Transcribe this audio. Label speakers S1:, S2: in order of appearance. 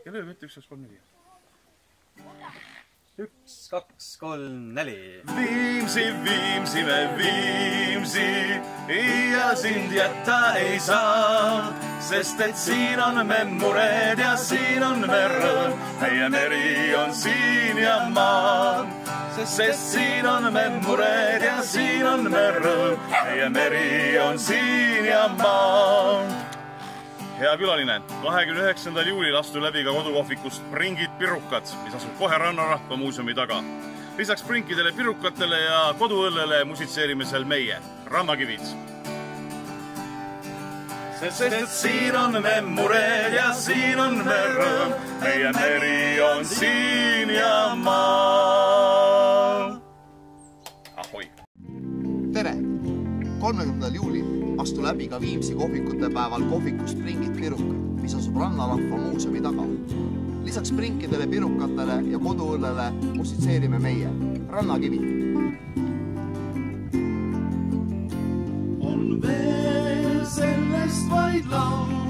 S1: ja lööb ette 1, 2, 3, 4.
S2: 1, 2, 3, 4.
S1: Viimsi, Viimsi, me Viimsi ja sind jätta ei saa, sest et siin on me mured ja siin on me rõõm. Meie meri on siin ja maa, sest siin on me mured ja siin on me rõõm. Meie meri on siin ja maa. Hea külaline, 29. juulil astu läbi ka kodukohvikust Springid Pirukad, mis asub kohe Rannarahva muuseumi taga. Lisaks Springidele pirukatele ja koduõllele musitseerime seal meie, Rannakivid. Sest et siin on me mured ja siin on me rõõm, meie meri on siin ja maa. Ahoi!
S3: Tere! 30. juulil astu läbi ka Viimsi kohvikute päeval kohviku Springid Pirukad, mis asub Rannarahva muuseumi taga. Lisaks Springidele, pirukatele ja koduõllele musitseerime meie, Rannakivid.
S4: On veel sellest vaid laul.